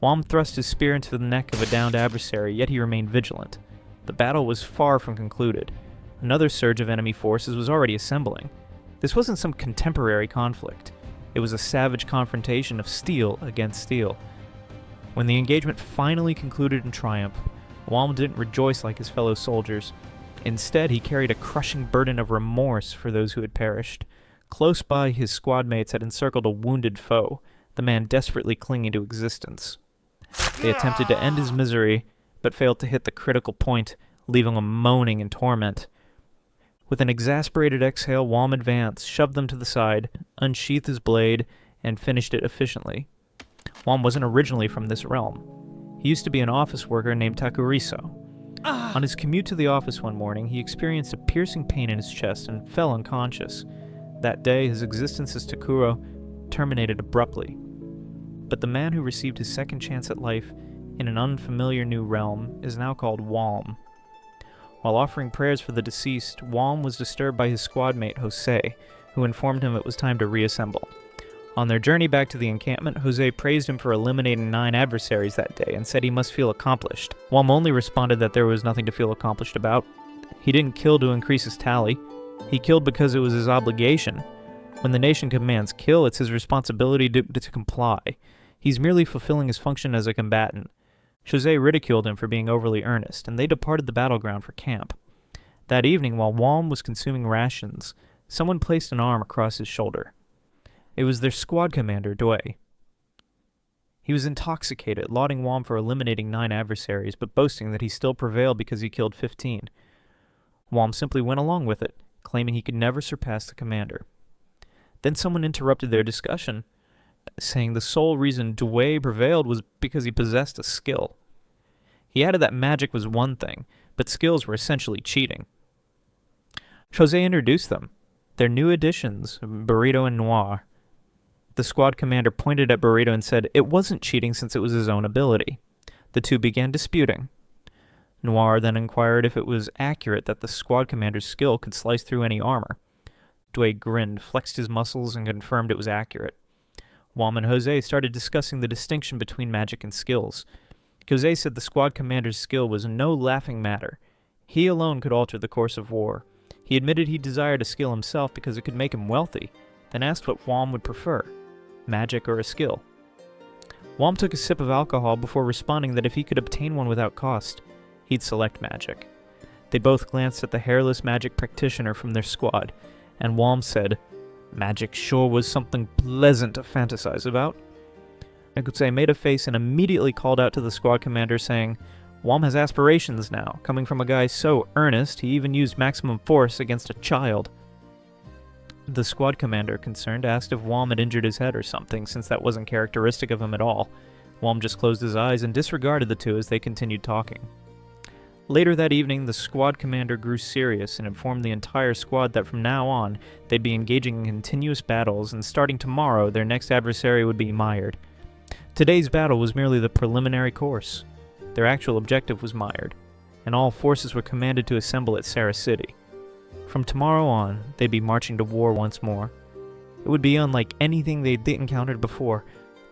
Wom thrust his spear into the neck of a downed adversary, yet he remained vigilant. The battle was far from concluded. Another surge of enemy forces was already assembling. This wasn't some contemporary conflict. It was a savage confrontation of steel against steel. When the engagement finally concluded in triumph, Wom didn't rejoice like his fellow soldiers. Instead, he carried a crushing burden of remorse for those who had perished. Close by, his squad mates had encircled a wounded foe, the man desperately clinging to existence. They attempted to end his misery, but failed to hit the critical point, leaving him moaning in torment. With an exasperated exhale, Wom advanced, shoved them to the side, unsheathed his blade, and finished it efficiently. Wom wasn't originally from this realm. He used to be an office worker named Takuriso. On his commute to the office one morning, he experienced a piercing pain in his chest and fell unconscious. That day, his existence as Takuro terminated abruptly. But the man who received his second chance at life in an unfamiliar new realm is now called Wom. While offering prayers for the deceased, Wom was disturbed by his squad mate Jose, who informed him it was time to reassemble. On their journey back to the encampment, Jose praised him for eliminating 9 adversaries that day and said he must feel accomplished. Wom only responded that there was nothing to feel accomplished about. He didn't kill to increase his tally. He killed because it was his obligation. When the nation commands kill, it's his responsibility to comply. He's merely fulfilling his function as a combatant. Jose ridiculed him for being overly earnest, and they departed the battleground for camp. That evening, while Wom was consuming rations, someone placed an arm across his shoulder. It was their squad commander, Dway. He was intoxicated, lauding Wom for eliminating 9 adversaries, but boasting that he still prevailed because he killed 15. Wom simply went along with it, claiming he could never surpass the commander. Then someone interrupted their discussion, saying the sole reason Dway prevailed was because he possessed a skill. He added that magic was one thing, but skills were essentially cheating. Jose introduced them, their new additions, Burrito and Noir. The squad commander pointed at Burrito and said it wasn't cheating since it was his own ability. The two began disputing. Noir then inquired if it was accurate that the squad commander's skill could slice through any armor. Dway grinned, flexed his muscles, and confirmed it was accurate. Wom and Jose started discussing the distinction between magic and skills. Jose said the squad commander's skill was no laughing matter. He alone could alter the course of war. He admitted he desired a skill himself because it could make him wealthy, then asked what Wom would prefer, magic or a skill. Wom took a sip of alcohol before responding that if he could obtain one without cost, he'd select magic. They both glanced at the hairless magic practitioner from their squad, and Wom said, "Magic sure was something pleasant to fantasize about." Nekutse made a face and immediately called out to the squad commander saying, "Wom has aspirations now, coming from a guy so earnest he even used maximum force against a child." The squad commander, concerned, asked if Wom had injured his head or something, since that wasn't characteristic of him at all. Wom just closed his eyes and disregarded the two as they continued talking. Later that evening, the squad commander grew serious and informed the entire squad that from now on, they'd be engaging in continuous battles, and starting tomorrow, their next adversary would be mired. Today's battle was merely the preliminary course. Their actual objective was mired, and all forces were commanded to assemble at Sarah City. From tomorrow on, they'd be marching to war once more. It would be unlike anything they'd encountered before,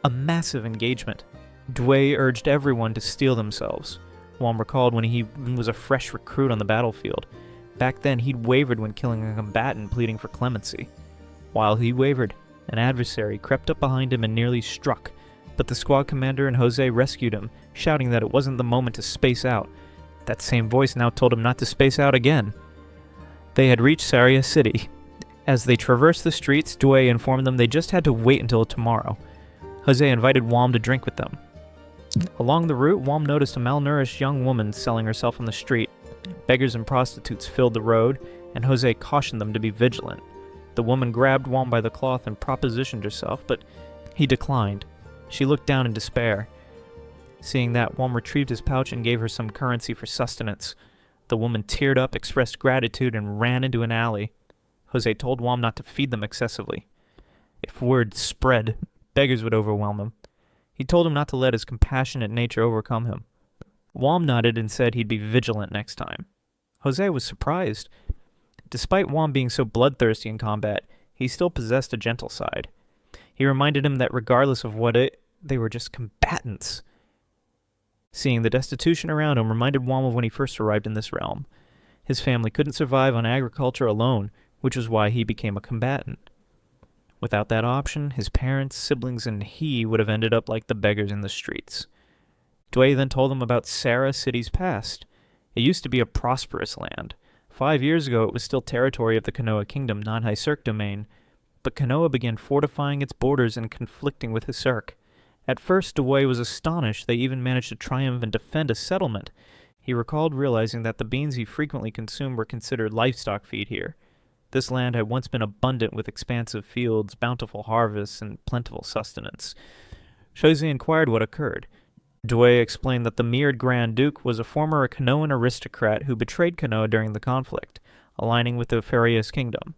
a massive engagement. Dway urged everyone to steel themselves. Wom recalled when he was a fresh recruit on the battlefield. Back then, he'd wavered when killing a combatant pleading for clemency. While he wavered, an adversary crept up behind him and nearly struck, but the squad commander and Jose rescued him, shouting that it wasn't the moment to space out. That same voice now told him not to space out again. They had reached Saraya City. As they traversed the streets, Dway informed them they just had to wait until tomorrow. Jose invited Wom to drink with them. Along the route, Wom noticed a malnourished young woman selling herself on the street. Beggars and prostitutes filled the road, and Jose cautioned them to be vigilant. The woman grabbed Wom by the cloth and propositioned herself, but he declined. She looked down in despair. Seeing that, Wom retrieved his pouch and gave her some currency for sustenance. The woman teared up, expressed gratitude, and ran into an alley. Jose told Wom not to feed them excessively. If word spread, beggars would overwhelm him. He told him not to let his compassionate nature overcome him. Wom nodded and said he'd be vigilant next time. Jose was surprised. Despite Wom being so bloodthirsty in combat, he still possessed a gentle side. He reminded him that regardless of they were just combatants. Seeing the destitution around him reminded Wom of when he first arrived in this realm. His family couldn't survive on agriculture alone, which was why he became a combatant. Without that option, his parents, siblings, and he would have ended up like the beggars in the streets. Dway then told them about Sarah City's past. It used to be a prosperous land. 5 years ago, it was still territory of the Konoha Kingdom, non-Highserk domain, but Konoha began fortifying its borders and conflicting with Highserk. At first, Dway was astonished they even managed to triumph and defend a settlement. He recalled realizing that the beans he frequently consumed were considered livestock feed here. This land had once been abundant with expansive fields, bountiful harvests, and plentiful sustenance. Shozi inquired what occurred. Dway explained that the Mirrored Grand Duke was a former Konohan aristocrat who betrayed Konoha during the conflict, aligning with the Farius Kingdom.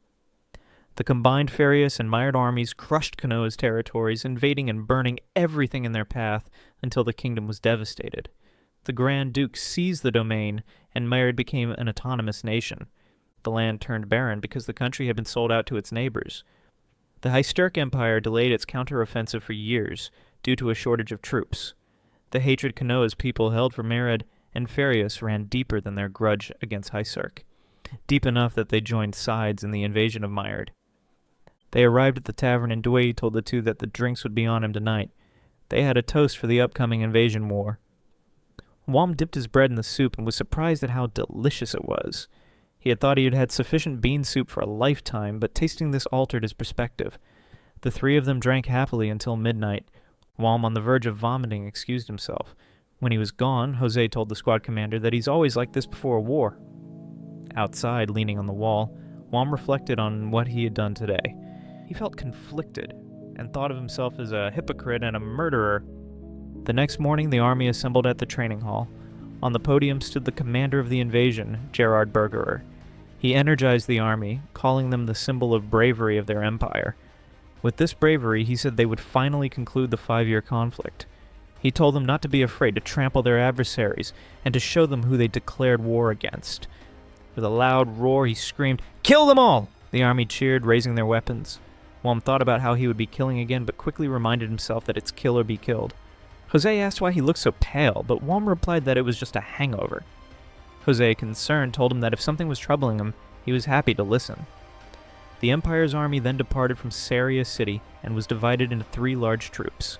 The combined Farius and Mirrored armies crushed Konoha's territories, invading and burning everything in their path until the kingdom was devastated. The Grand Duke seized the domain, and Mirrored became an autonomous nation. The land turned barren because the country had been sold out to its neighbors. The Highserk Empire delayed its counteroffensive for years, due to a shortage of troops. The hatred Konoha's people held for Mirrored and Farius ran deeper than their grudge against Highserk, deep enough that they joined sides in the invasion of Mirrored. They arrived at the tavern and Dway told the two that the drinks would be on him tonight. They had a toast for the upcoming invasion war. Wom dipped his bread in the soup and was surprised at how delicious it was. He had thought he had had sufficient bean soup for a lifetime, but tasting this altered his perspective. The three of them drank happily until midnight. Wom, on the verge of vomiting, excused himself. When he was gone, Jose told the squad commander that he's always like this before a war. Outside, leaning on the wall, Wom reflected on what he had done today. He felt conflicted, and thought of himself as a hypocrite and a murderer. The next morning, the army assembled at the training hall. On the podium stood the commander of the invasion, Gerard Bergerer. He energized the army, calling them the symbol of bravery of their empire. With this bravery, he said they would finally conclude the 5-year conflict. He told them not to be afraid to trample their adversaries, and to show them who they declared war against. With a loud roar, he screamed, "Kill them all!" The army cheered, raising their weapons. Wom thought about how he would be killing again, but quickly reminded himself that it's kill or be killed. Jose asked why he looked so pale, but Wom replied that it was just a hangover. Jose, concerned, told him that if something was troubling him, he was happy to listen. The Empire's army then departed from Saria City and was divided into 3 large troops.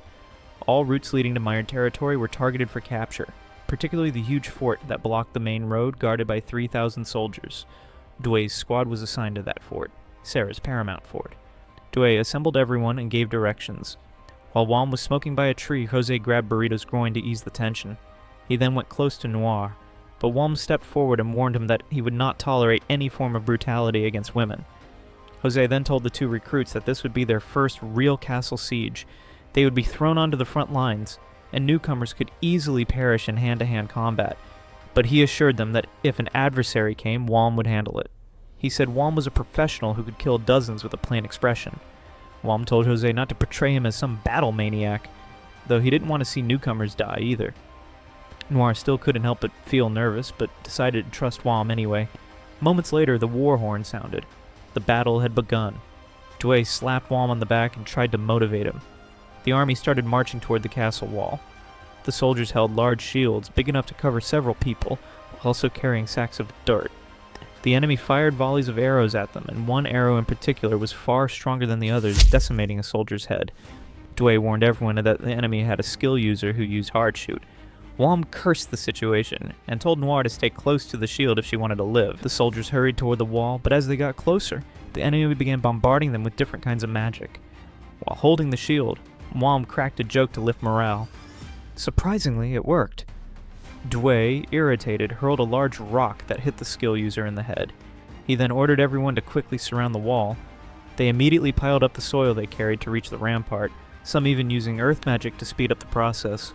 All routes leading to Mirrored territory were targeted for capture, particularly the huge fort that blocked the main road guarded by 3,000 soldiers. Dway's squad was assigned to that fort, Sarah's paramount fort. Dway assembled everyone and gave directions. While Wom was smoking by a tree, Jose grabbed Burrito's groin to ease the tension. He then went close to Noir, but Wom stepped forward and warned him that he would not tolerate any form of brutality against women. Jose then told the 2 recruits that this would be their first real castle siege. They would be thrown onto the front lines, and newcomers could easily perish in hand-to-hand combat, but he assured them that if an adversary came, Wom would handle it. He said Wom was a professional who could kill dozens with a plain expression. Wom told Jose not to portray him as some battle maniac, though he didn't want to see newcomers die either. Noir still couldn't help but feel nervous, but decided to trust Wom anyway. Moments later, the war horn sounded. The battle had begun. Dway slapped Wom on the back and tried to motivate him. The army started marching toward the castle wall. The soldiers held large shields, big enough to cover several people, while also carrying sacks of dirt. The enemy fired volleys of arrows at them, and one arrow in particular was far stronger than the others, decimating a soldier's head. Dway warned everyone that the enemy had a skill user who used hard shoot. Wom cursed the situation, and told Noir to stay close to the shield if she wanted to live. The soldiers hurried toward the wall, but as they got closer, the enemy began bombarding them with different kinds of magic. While holding the shield, Wom cracked a joke to lift morale. Surprisingly, it worked. Dway, irritated, hurled a large rock that hit the skill user in the head. He then ordered everyone to quickly surround the wall. They immediately piled up the soil they carried to reach the rampart, some even using earth magic to speed up the process.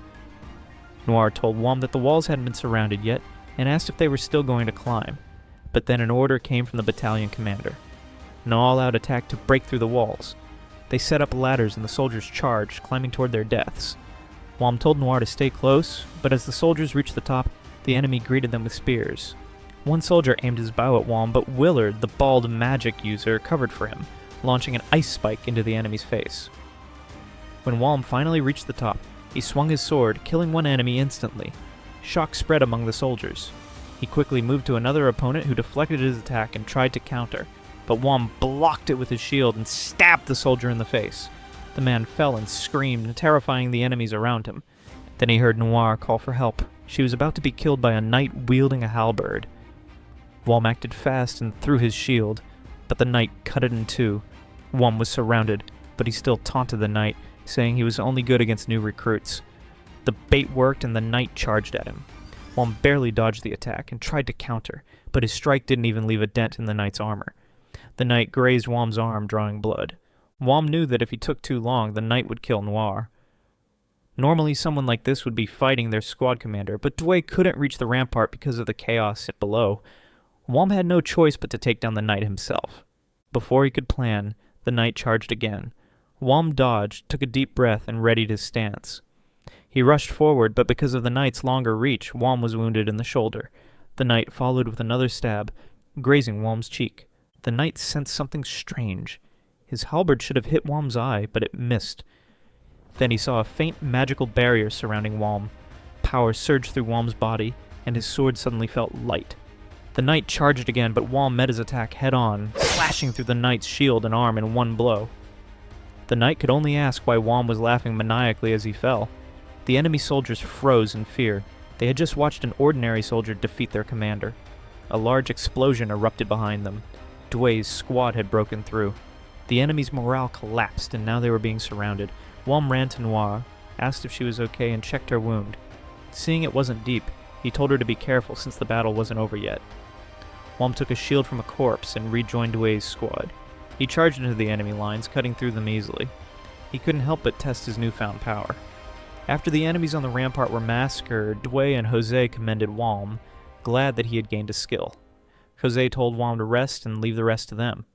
Noir told Wom that the walls hadn't been surrounded yet, and asked if they were still going to climb. But then an order came from the battalion commander. An all-out attack to break through the walls. They set up ladders and the soldiers charged, climbing toward their deaths. Wom told Noir to stay close, but as the soldiers reached the top, the enemy greeted them with spears. One soldier aimed his bow at Wom, but Willard, the bald magic user, covered for him, launching an ice spike into the enemy's face. When Wom finally reached the top, he swung his sword, killing one enemy instantly. Shock spread among the soldiers. He quickly moved to another opponent who deflected his attack and tried to counter, but Wom blocked it with his shield and stabbed the soldier in the face. The man fell and screamed, terrifying the enemies around him. Then he heard Noir call for help. She was about to be killed by a knight wielding a halberd. Wom acted fast and threw his shield, but the knight cut it in two. Wom was surrounded, but he still taunted the knight, saying he was only good against new recruits. The bait worked and the knight charged at him. Wom barely dodged the attack and tried to counter, but his strike didn't even leave a dent in the knight's armor. The knight grazed Wom's arm, drawing blood. Wom knew that if he took too long, the knight would kill Noir. Normally, someone like this would be fighting their squad commander, but Dway couldn't reach the rampart because of the chaos below. Wom had no choice but to take down the knight himself. Before he could plan, the knight charged again. Wom dodged, took a deep breath, and readied his stance. He rushed forward, but because of the knight's longer reach, Wom was wounded in the shoulder. The knight followed with another stab, grazing Wom's cheek. The knight sensed something strange. His halberd should have hit Wom's eye, but it missed. Then he saw a faint magical barrier surrounding Wom. Power surged through Wom's body, and his sword suddenly felt light. The knight charged again, but Wom met his attack head-on, slashing through the knight's shield and arm in one blow. The knight could only ask why Wom was laughing maniacally as he fell. The enemy soldiers froze in fear. They had just watched an ordinary soldier defeat their commander. A large explosion erupted behind them. Dway's squad had broken through. The enemy's morale collapsed, and now they were being surrounded. Wom ran to Noir, asked if she was okay, and checked her wound. Seeing it wasn't deep, he told her to be careful since the battle wasn't over yet. Wom took a shield from a corpse and rejoined Dway's squad. He charged into the enemy lines, cutting through them easily. He couldn't help but test his newfound power. After the enemies on the rampart were massacred, Dway and Jose commended Wom, glad that he had gained a skill. Jose told Wom to rest and leave the rest to them.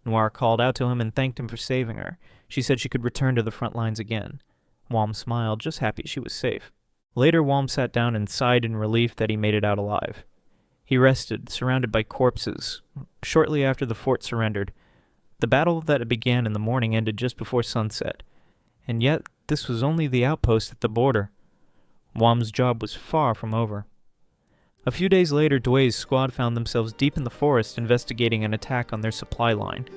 Noir called out to him and thanked him for saving her. She said she could return to the front lines again. Wom smiled, just happy she was safe. Later, Wom sat down and sighed in relief that he made it out alive. He rested, surrounded by corpses. Shortly after the fort surrendered, the battle that began in the morning ended just before sunset. And yet, this was only the outpost at the border. Wom's job was far from over. A few days later, Dway's squad found themselves deep in the forest investigating an attack on their supply line.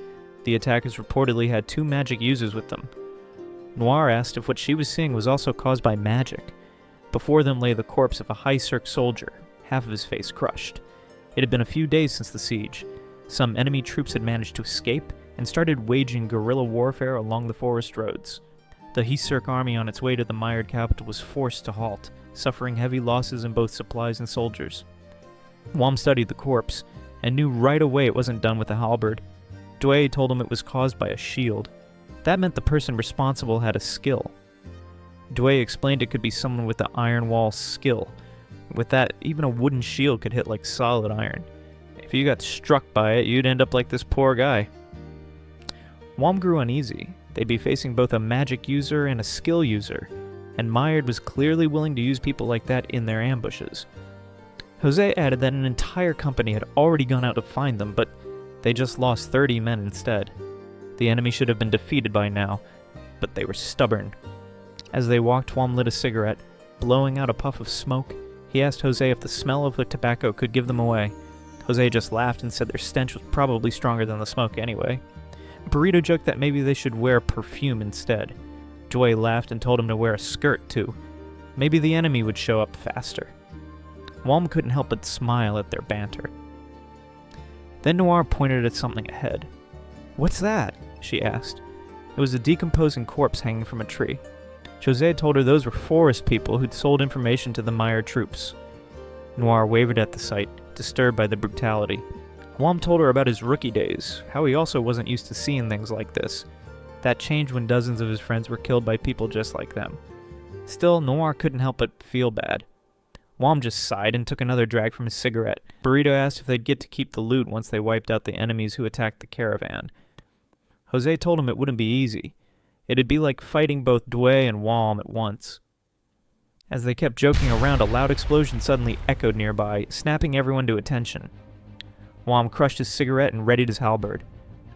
The attackers reportedly had 2 magic users with them. Noir asked if what she was seeing was also caused by magic. Before them lay the corpse of a Highserk soldier, half of his face crushed. It had been a few days since the siege. Some enemy troops had managed to escape and started waging guerrilla warfare along the forest roads. The Highserk army on its way to the mired capital was forced to halt, suffering heavy losses in both supplies and soldiers. Wom studied the corpse, and knew right away it wasn't done with a halberd. Dway told him it was caused by a shield. That meant the person responsible had a skill. Dway explained it could be someone with the iron wall skill. With that, even a wooden shield could hit like solid iron. If you got struck by it, you'd end up like this poor guy. Wom grew uneasy. They'd be facing both a magic user and a skill user, and Myard was clearly willing to use people like that in their ambushes. Jose added that an entire company had already gone out to find them, but they just lost 30 men instead. The enemy should have been defeated by now, but they were stubborn. As they walked, Wom lit a cigarette. Blowing out a puff of smoke, he asked Jose if the smell of the tobacco could give them away. Jose just laughed and said their stench was probably stronger than the smoke anyway. Burrito joked that maybe they should wear perfume instead. Joy laughed and told him to wear a skirt too. Maybe the enemy would show up faster. Wom couldn't help but smile at their banter. Then Noir pointed at something ahead. "What's that?" she asked. It was a decomposing corpse hanging from a tree. Jose told her those were forest people who'd sold information to the Meyer troops. Noir wavered at the sight, disturbed by the brutality. Wom told her about his rookie days, how he also wasn't used to seeing things like this. That changed when dozens of his friends were killed by people just like them. Still, Noir couldn't help but feel bad. Wom just sighed and took another drag from his cigarette. Burrito asked if they'd get to keep the loot once they wiped out the enemies who attacked the caravan. Jose told him it wouldn't be easy. It'd be like fighting both Dway and Wom at once. As they kept joking around, a loud explosion suddenly echoed nearby, snapping everyone to attention. Wom crushed his cigarette and readied his halberd.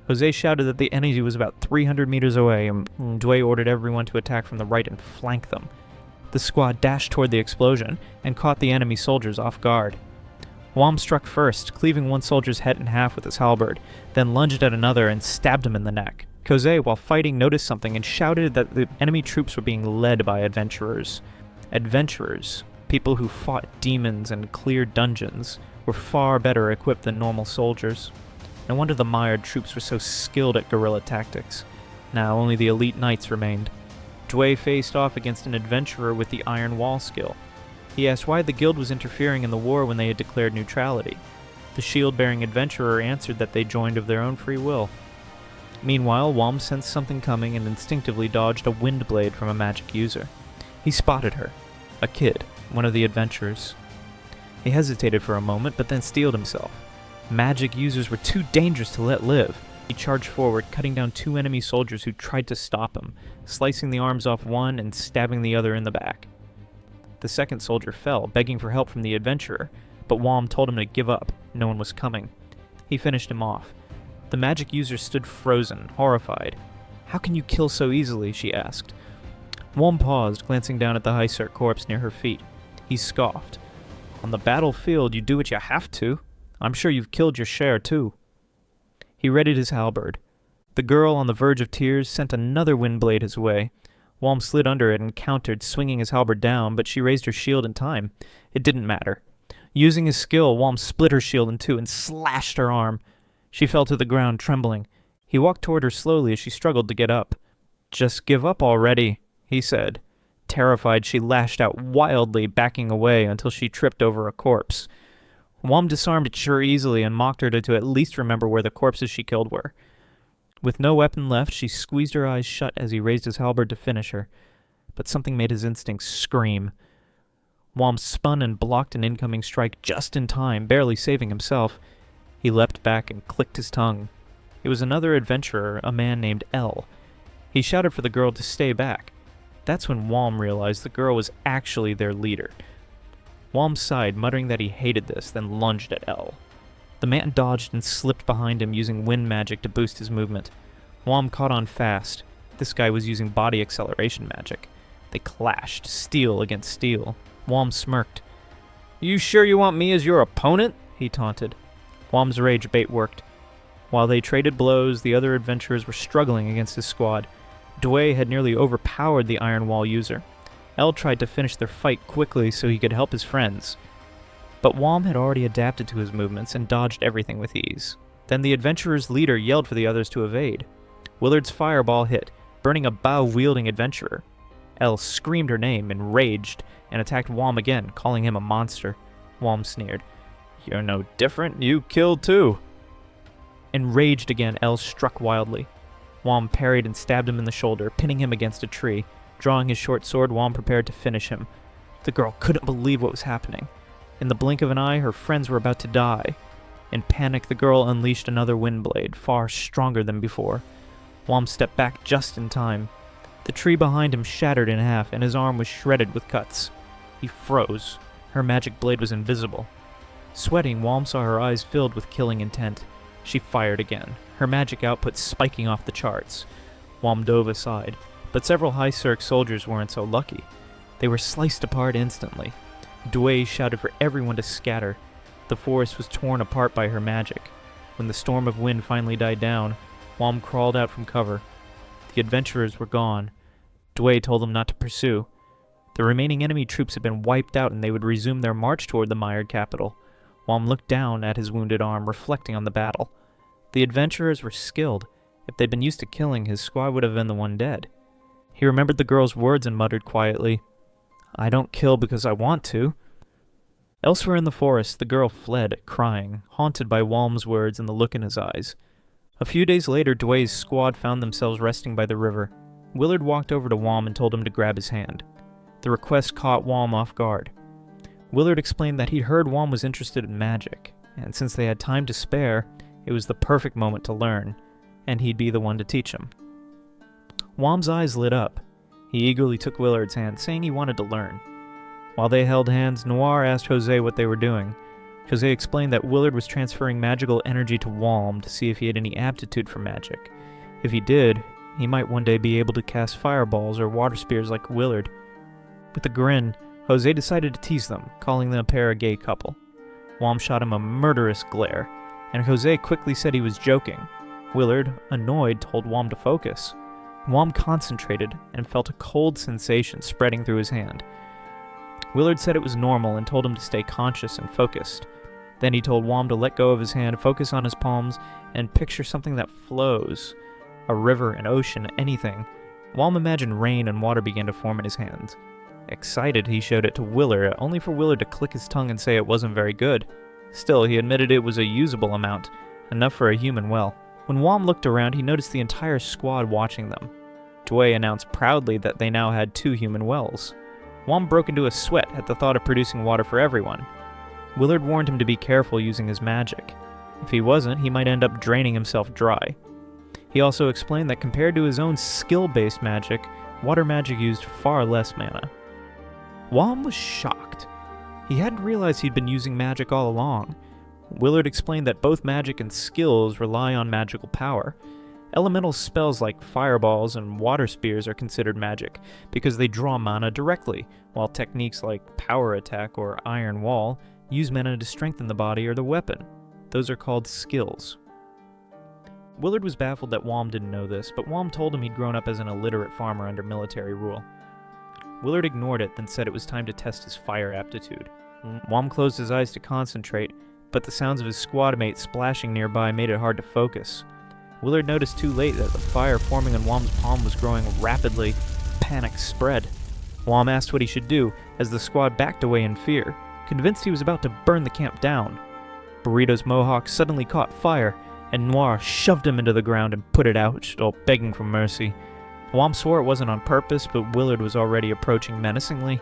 Jose shouted that the enemy was about 300 meters away, and Dway ordered everyone to attack from the right and flank them. The squad dashed toward the explosion and caught the enemy soldiers off guard. Wom struck first, cleaving one soldier's head in half with his halberd, then lunged at another and stabbed him in the neck. Kosei, while fighting, noticed something and shouted that the enemy troops were being led by adventurers. Adventurers, people who fought demons and cleared dungeons, were far better equipped than normal soldiers. No wonder the mired troops were so skilled at guerrilla tactics. Now only the elite knights remained. Dway faced off against an adventurer with the Iron Wall skill. He asked why the guild was interfering in the war when they had declared neutrality. The shield-bearing adventurer answered that they joined of their own free will. Meanwhile, Wom sensed something coming and instinctively dodged a wind blade from a magic user. He spotted her. A kid, one of the adventurers. He hesitated for a moment, but then steeled himself. Magic users were too dangerous to let live. He charged forward, cutting down 2 enemy soldiers who tried to stop him, slicing the arms off one and stabbing the other in the back. The second soldier fell, begging for help from the adventurer, but Wom told him to give up. No one was coming. He finished him off. The magic user stood frozen, horrified. "How can you kill so easily?" she asked. Wom paused, glancing down at the Highserk corpse near her feet. He scoffed. "On the battlefield, you do what you have to. I'm sure you've killed your share, too." He readied his halberd. The girl, on the verge of tears, sent another wind blade his way. Wom slid under it and countered, swinging his halberd down, but she raised her shield in time. It didn't matter. Using his skill, Wom split her shield in two and slashed her arm. She fell to the ground, trembling. He walked toward her slowly as she struggled to get up. "Just give up already," he said. Terrified, she lashed out wildly, backing away until she tripped over a corpse. Wom disarmed her easily and mocked her to at least remember where the corpses she killed were. With no weapon left, she squeezed her eyes shut as he raised his halberd to finish her. But something made his instincts scream. Wom spun and blocked an incoming strike just in time, barely saving himself. He leapt back and clicked his tongue. It was another adventurer, a man named L. He shouted for the girl to stay back. That's when Wom realized the girl was actually their leader. Wom sighed, muttering that he hated this, then lunged at L. The man dodged and slipped behind him, using wind magic to boost his movement. Wom caught on fast. This guy was using body acceleration magic. They clashed, steel against steel. Wom smirked. "You sure you want me as your opponent?" he taunted. Wom's rage bait worked. While they traded blows, the other adventurers were struggling against his squad. Dway had nearly overpowered the Iron Wall user. L tried to finish their fight quickly so he could help his friends. But Wom had already adapted to his movements and dodged everything with ease. Then the adventurer's leader yelled for the others to evade. Willard's fireball hit, burning a bow-wielding adventurer. L screamed her name, enraged, and attacked Wom again, calling him a monster. Wom sneered. "You're no different. You killed too." Enraged again, L struck wildly. Wom parried and stabbed him in the shoulder, pinning him against a tree. Drawing his short sword, Wom prepared to finish him. The girl couldn't believe what was happening. In the blink of an eye, her friends were about to die. In panic, the girl unleashed another wind blade, far stronger than before. Wom stepped back just in time. The tree behind him shattered in half, and his arm was shredded with cuts. He froze. Her magic blade was invisible. Sweating, Wom saw her eyes filled with killing intent. She fired again, her magic output spiking off the charts. Wom dove aside, but several Highserk soldiers weren't so lucky. They were sliced apart instantly. Dway shouted for everyone to scatter. The forest was torn apart by her magic. When the storm of wind finally died down, Wom crawled out from cover. The adventurers were gone. Dway told them not to pursue. The remaining enemy troops had been wiped out and they would resume their march toward the mired capital. Wom looked down at his wounded arm, reflecting on the battle. The adventurers were skilled. If they'd been used to killing, his squad would have been the one dead. He remembered the girl's words and muttered quietly, "I don't kill because I want to." Elsewhere in the forest, the girl fled, crying, haunted by Wom's words and the look in his eyes. A few days later, Dway's squad found themselves resting by the river. Willard walked over to Wom and told him to grab his hand. The request caught Wom off guard. Willard explained that he'd heard Wom was interested in magic, and since they had time to spare, it was the perfect moment to learn, and he'd be the one to teach him. Wom's eyes lit up. He eagerly took Willard's hand, saying he wanted to learn. While they held hands, Noir asked Jose what they were doing. Jose explained that Willard was transferring magical energy to Wom to see if he had any aptitude for magic. If he did, he might one day be able to cast fireballs or water spears like Willard. With a grin, Jose decided to tease them, calling them a pair of gay couple. Wom shot him a murderous glare, and Jose quickly said he was joking. Willard, annoyed, told Wom to focus. Wom concentrated and felt a cold sensation spreading through his hand. Willard said it was normal and told him to stay conscious and focused. Then he told Wom to let go of his hand, focus on his palms, and picture something that flows. A river, an ocean, anything. Wom imagined rain and water began to form in his hands. Excited, he showed it to Willard, only for Willard to click his tongue and say it wasn't very good. Still, he admitted it was a usable amount, enough for a human well. When Wom looked around, he noticed the entire squad watching them. Dway announced proudly that they now had 2 human wells. Wom broke into a sweat at the thought of producing water for everyone. Willard warned him to be careful using his magic. If he wasn't, he might end up draining himself dry. He also explained that compared to his own skill-based magic, water magic used far less mana. Wom was shocked. He hadn't realized he'd been using magic all along. Willard explained that both magic and skills rely on magical power. Elemental spells like fireballs and water spears are considered magic because they draw mana directly, while techniques like power attack or iron wall use mana to strengthen the body or the weapon. Those are called skills. Willard was baffled that Wom didn't know this, but Wom told him he'd grown up as an illiterate farmer under military rule. Willard ignored it, then said it was time to test his fire aptitude. Wom closed his eyes to concentrate, but the sounds of his squad mates splashing nearby made it hard to focus. Willard noticed too late that the fire forming on Wom's palm was growing rapidly. Panic spread. Wom asked what he should do, as the squad backed away in fear, convinced he was about to burn the camp down. Burrito's mohawk suddenly caught fire, and Noir shoved him into the ground and put it out, still begging for mercy. Wom swore it wasn't on purpose, but Willard was already approaching menacingly.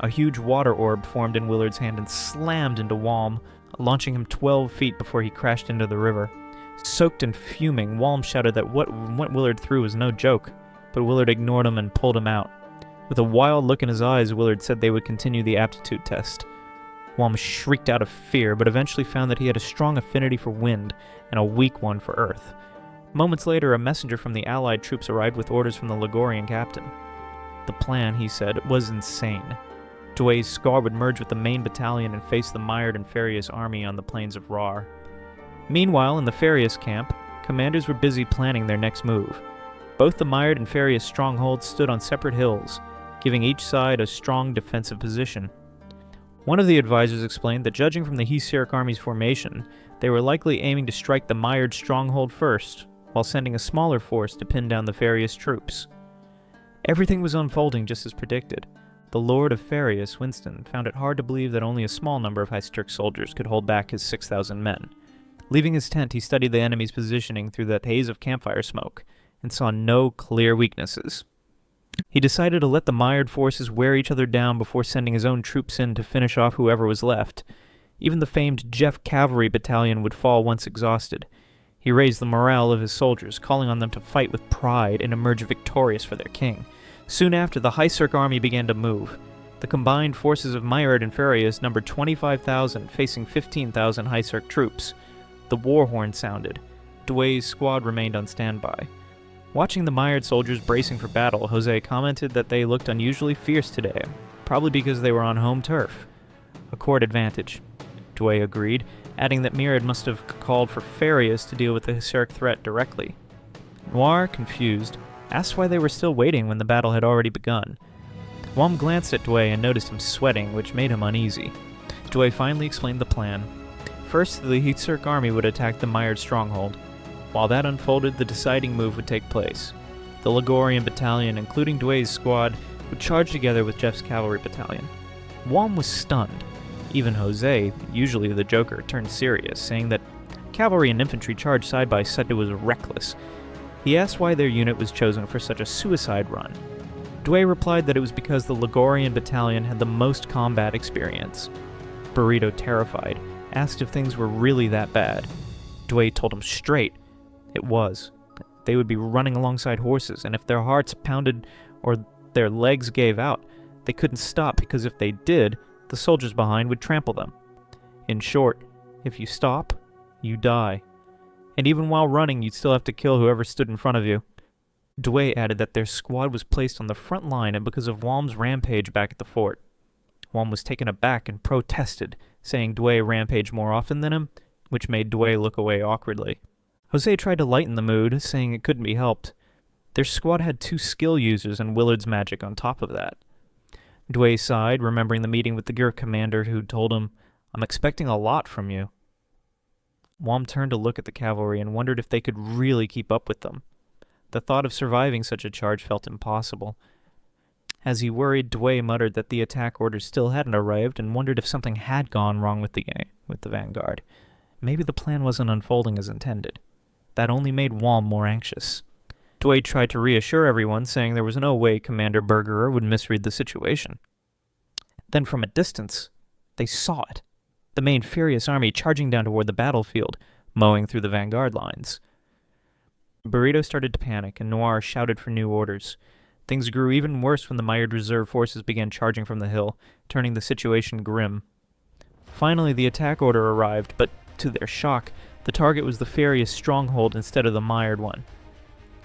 A huge water orb formed in Willard's hand and slammed into Wom, launching him 12 feet before he crashed into the river. Soaked and fuming, Wom shouted that what Willard threw was no joke, but Willard ignored him and pulled him out. With a wild look in his eyes, Willard said they would continue the aptitude test. Wom shrieked out of fear, but eventually found that he had a strong affinity for wind and a weak one for earth. Moments later, a messenger from the Allied troops arrived with orders from the Ligurian captain. The plan, he said, was insane. Dway's squad would merge with the main battalion and face the mired and Farius army on the plains of Rar. Meanwhile, in the Farius camp, commanders were busy planning their next move. Both the mired and Farius strongholds stood on separate hills, giving each side a strong defensive position. One of the advisors explained that judging from the Highserk army's formation, they were likely aiming to strike the mired stronghold first, while sending a smaller force to pin down the Farius troops. Everything was unfolding just as predicted. The Lord of Farius, Winston, found it hard to believe that only a small number of Highserk soldiers could hold back his 6,000 men. Leaving his tent, he studied the enemy's positioning through that haze of campfire smoke, and saw no clear weaknesses. He decided to let the mired forces wear each other down before sending his own troops in to finish off whoever was left. Even the famed Jeff Cavalry Battalion would fall once exhausted. He raised the morale of his soldiers, calling on them to fight with pride and emerge victorious for their king. Soon after, the Highserk army began to move. The combined forces of Mired and Farius numbered 25,000, facing 15,000 Highserk troops. The war horn sounded. Dway's squad remained on standby. Watching the mired soldiers bracing for battle, Jose commented that they looked unusually fierce today, probably because they were on home turf. A court advantage. Dway agreed, adding that Mirad must have called for Farius to deal with the Highserk threat directly. Noir, confused, asked why they were still waiting when the battle had already begun. Wom glanced at Dway and noticed him sweating, which made him uneasy. Dway finally explained the plan. First, the Highserk army would attack the mired stronghold. While that unfolded, the deciding move would take place. The Ligurian battalion, including Dway's squad, would charge together with Jeff's cavalry battalion. Wom was stunned. Even Jose, usually the joker, turned serious, saying that cavalry and infantry charged side by side was reckless. He asked why their unit was chosen for such a suicide run. Dway replied that it was because the Ligurian battalion had the most combat experience. Burrito, terrified, asked if things were really that bad. Dway told him straight. It was. They would be running alongside horses, and if their hearts pounded or their legs gave out, they couldn't stop because if they did, the soldiers behind would trample them. In short, if you stop, you die. And even while running, you'd still have to kill whoever stood in front of you. Dway added that their squad was placed on the front line and because of Walm's rampage back at the fort. Walm was taken aback and protested, saying Dway rampaged more often than him, which made Dway look away awkwardly. Jose tried to lighten the mood, saying it couldn't be helped. Their squad had 2 skill users and Willard's magic on top of that. Dway sighed, remembering the meeting with the Gurk commander who told him, "I'm expecting a lot from you." Walm turned to look at the cavalry and wondered if they could really keep up with them. The thought of surviving such a charge felt impossible. As he worried, Dway muttered that the attack orders still hadn't arrived and wondered if something had gone wrong with the vanguard. Maybe the plan wasn't unfolding as intended. That only made Walm more anxious. Dway tried to reassure everyone, saying there was no way Commander Bergerer would misread the situation. Then from a distance, they saw it. The main furious army charging down toward the battlefield, mowing through the vanguard lines. Burrito started to panic, and Noir shouted for new orders. Things grew even worse when the mired reserve forces began charging from the hill, turning the situation grim. Finally, the attack order arrived, but to their shock, the target was the Furious stronghold instead of the mired one.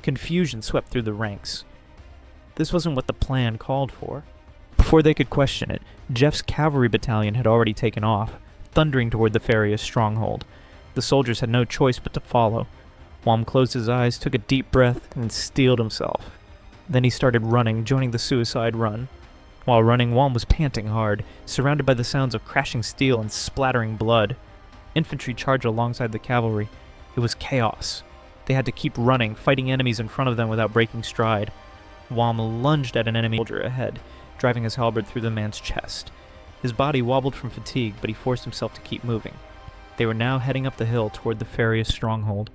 Confusion swept through the ranks. This wasn't what the plan called for. Before they could question it, Jeff's cavalry battalion had already taken off, thundering toward the Furious stronghold. The soldiers had no choice but to follow. Walm closed his eyes, took a deep breath, and steeled himself. Then he started running, joining the suicide run. While running, Walm was panting hard, surrounded by the sounds of crashing steel and splattering blood. Infantry charged alongside the cavalry. It was chaos. They had to keep running, fighting enemies in front of them without breaking stride. Walm lunged at an enemy soldier ahead, driving his halberd through the man's chest. His body wobbled from fatigue, but he forced himself to keep moving. They were now heading up the hill toward the Furious stronghold.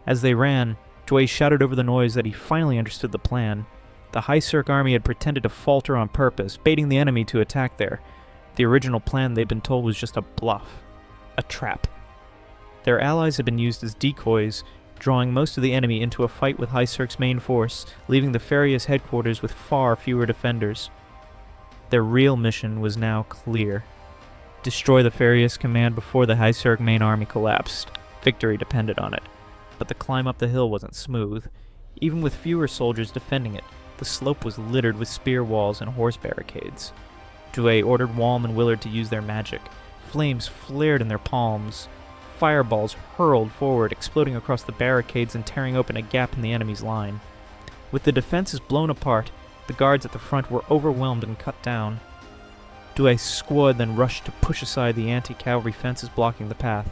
As they ran, Dway shouted over the noise that he finally understood the plan. The Highserk army had pretended to falter on purpose, baiting the enemy to attack there. The original plan they'd been told was just a bluff. A trap. Their allies had been used as decoys, drawing most of the enemy into a fight with Highserk's main force, leaving the Furious headquarters with far fewer defenders. Their real mission was now clear. Destroy the Furious command before the Highserk main army collapsed. Victory depended on it. But the climb up the hill wasn't smooth. Even with fewer soldiers defending it, the slope was littered with spear walls and horse barricades. Dway ordered Walm and Willard to use their magic. Flames flared in their palms. Fireballs hurled forward, exploding across the barricades and tearing open a gap in the enemy's line. With the defenses blown apart, the guards at the front were overwhelmed and cut down. Dway's squad then rushed to push aside the anti-cavalry fences blocking the path.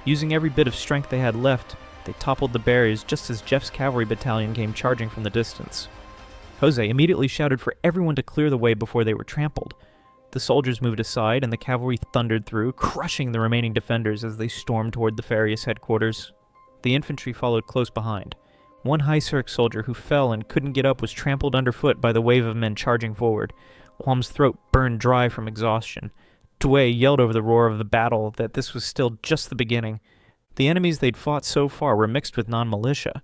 Using every bit of strength they had left, they toppled the barriers just as Jeff's cavalry battalion came charging from the distance. Jose immediately shouted for everyone to clear the way before they were trampled. The soldiers moved aside and the cavalry thundered through, crushing the remaining defenders as they stormed toward the Furious headquarters. The infantry followed close behind. One Highserk soldier who fell and couldn't get up was trampled underfoot by the wave of men charging forward. Walm's throat burned dry from exhaustion. Dway yelled over the roar of the battle that this was still just the beginning. The enemies they'd fought so far were mixed with non-militia,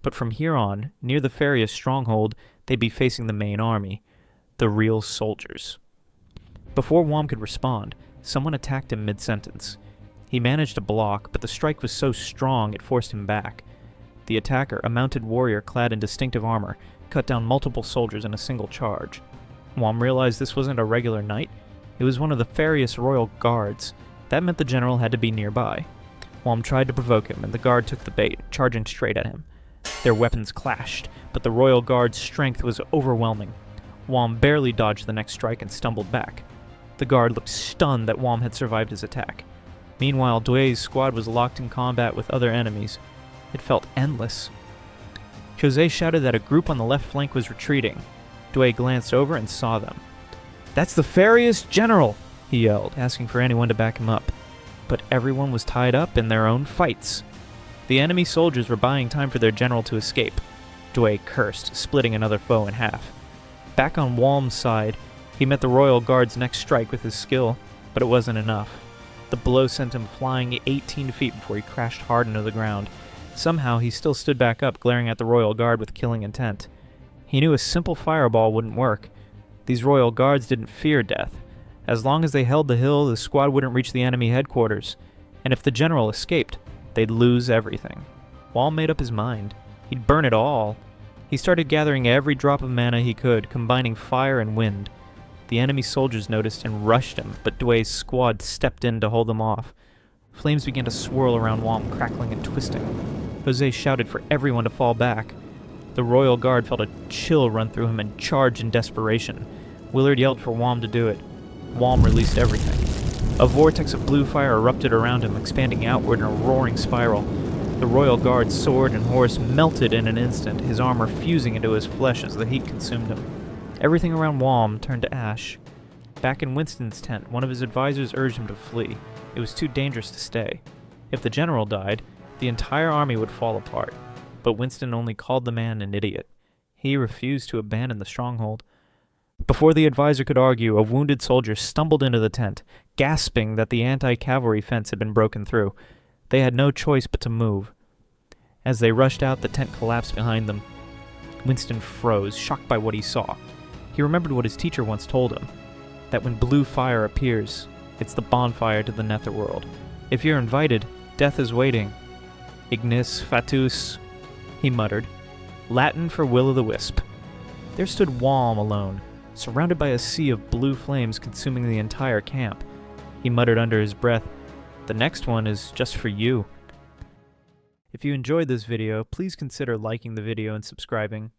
but from here on, near the Furious stronghold, they'd be facing the main army, the real soldiers. Before Walm could respond, someone attacked him mid-sentence. He managed to block, but the strike was so strong it forced him back. The attacker, a mounted warrior clad in distinctive armor, cut down multiple soldiers in a single charge. Walm realized this wasn't a regular knight. It was one of the Furious royal guards. That meant the general had to be nearby. Walm tried to provoke him, and the guard took the bait, charging straight at him. Their weapons clashed, but the royal guard's strength was overwhelming. Walm barely dodged the next strike and stumbled back. The guard looked stunned that Walm had survived his attack. Meanwhile, Dway's squad was locked in combat with other enemies. It felt endless. Jose shouted that a group on the left flank was retreating. Dway glanced over and saw them. "That's the Furious general!" he yelled, asking for anyone to back him up. But everyone was tied up in their own fights. The enemy soldiers were buying time for their general to escape. Dway cursed, splitting another foe in half. Back on Walm's side, he met the Royal Guard's next strike with his skill, but it wasn't enough. The blow sent him flying 18 feet before he crashed hard into the ground. Somehow, he still stood back up, glaring at the Royal Guard with killing intent. He knew a simple fireball wouldn't work. These Royal Guards didn't fear death. As long as they held the hill, the squad wouldn't reach the enemy headquarters. And if the general escaped, they'd lose everything. Wall made up his mind. He'd burn it all. He started gathering every drop of mana he could, combining fire and wind. The enemy soldiers noticed and rushed him, but Due's squad stepped in to hold them off. Flames began to swirl around Wom, crackling and twisting. Jose shouted for everyone to fall back. The royal guard felt a chill run through him and charged in desperation. Willard yelled for Wom to do it. Wom released everything. A vortex of blue fire erupted around him, expanding outward in a roaring spiral. The royal guard's sword and horse melted in an instant, his armor fusing into his flesh as the heat consumed him. Everything around Wom turned to ash. Back in Winston's tent, one of his advisors urged him to flee. It was too dangerous to stay. If the general died, the entire army would fall apart. But Winston only called the man an idiot. He refused to abandon the stronghold. Before the advisor could argue, a wounded soldier stumbled into the tent, gasping that the anti-cavalry fence had been broken through. They had no choice but to move. As they rushed out, the tent collapsed behind them. Winston froze, shocked by what he saw. He remembered what his teacher once told him, that when blue fire appears, it's the bonfire to the netherworld. If you're invited, death is waiting. Ignis fatus, he muttered, Latin for will-o'-the-wisp. There stood Wom alone, surrounded by a sea of blue flames consuming the entire camp. He muttered under his breath, "The next one is just for you." If you enjoyed this video, please consider liking the video and subscribing.